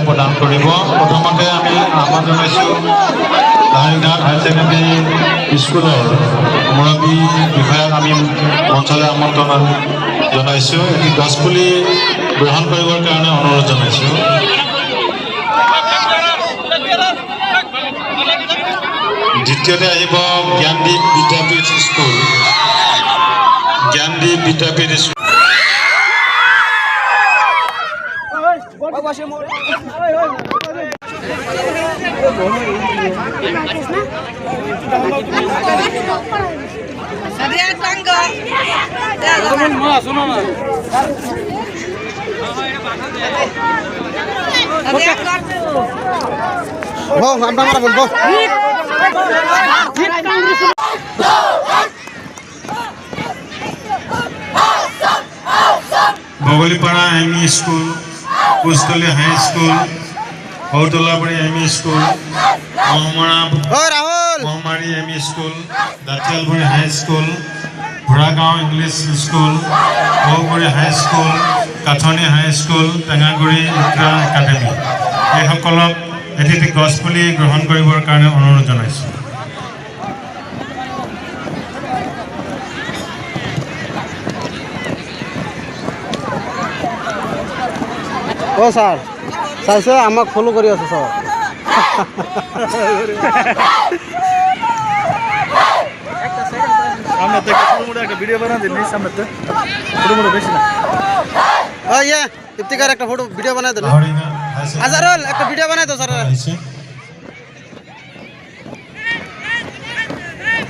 প্ৰদান কৰিব। প্ৰথমতে আমি আহ্বান জনাইছোঁ লাহৰীঘাট হায়াৰ ছেকেণ্ডেৰী স্কুলৰ মুৰব্বী বিষয়াক আমি মঞ্চলৈ আমন্ত্ৰণ জনাইছোঁ। এটি গছপুলি গ্ৰহণ কৰিবৰ কাৰণে অনুৰোধ জনাইছোঁ। দ্বিতীয়তে আহিব Gyandeep Vidyapith school. Gyandeep Vidyapith school Baglipara M E. School, Kuchtali high school, Soutalabari M E. School, Mahmari M E. School, Dantialbari high school, Bhoragaon English school, Sauguri high school, Kathani high school, Tengaguri Iqra academy এইসকলক এটি গছপুলি গ্ৰহণ কৰিবৰ কাৰণে অনুৰোধ জনাইছোঁ। ও স্যাৰ চাইছে আমাক ফলো কৰি আছে স্যার সামনে থেকে ছোট মোটো একটা ভিডিও বানা দিন সামনে তো ছোট মোটো বেশি না ও ইয়ে ইফতিকার একটা ফটো ভিডিও বানাই দেন আজারুল একটা ভিডিও বানাই দাও স্যার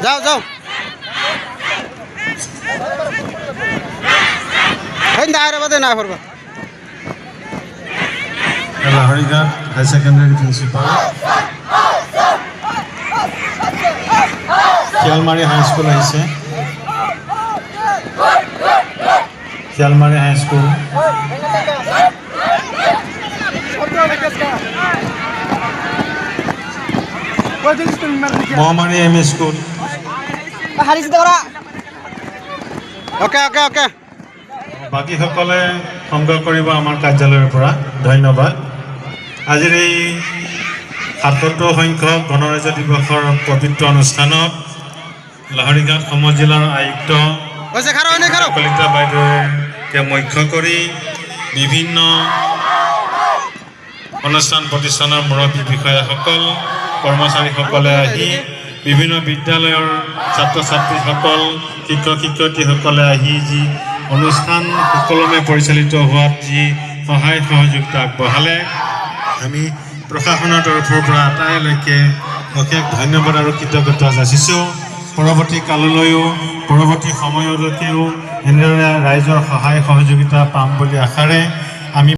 যাও যাও হেন দাঁড়া বাদে না করবা Lahorighat high secondary principal, Shialmari high school আহিছে। Shialmari high school, Mahmari M E. School. Okay okay okay বাকীসকলে সংগ্ৰহ কৰিব আমাৰ কাৰ্যালয়ৰ পৰা। ধন্যবাদ। আজিৰ এই ৭৭ সংখ্যক গণৰাজ্য দিৱসৰ পবিত্ৰ অনুষ্ঠানত লাহৰীঘাট সমজিলাৰ আয়ুক্ত কলিতা বাইদেৱে মুখ্য কৰি বিভিন্ন অনুষ্ঠান প্ৰতিষ্ঠানৰ মুৰব্বী বিষয়াসকল, কৰ্মচাৰীসকলে আহি বিভিন্ন বিদ্যালয়ৰ ছাত্ৰ ছাত্ৰীসকল, শিক্ষক শিক্ষয়িত্ৰীসকলে আহি যি অনুষ্ঠান সুকলমে পৰিচালিত হোৱাত যি সহায় সহযোগিতা আগবঢ়ালে, আমি প্ৰশাসনৰ তৰফৰ পৰা আটাইলৈকে অশেষ ধন্যবাদ আৰু কৃতজ্ঞতা যাচিছোঁ। পৰৱৰ্তী কাললৈও পৰৱৰ্তী সময়লৈকেও এনেদৰে ৰাইজৰ সহায় সহযোগিতা পাম বুলি আশাৰে আমি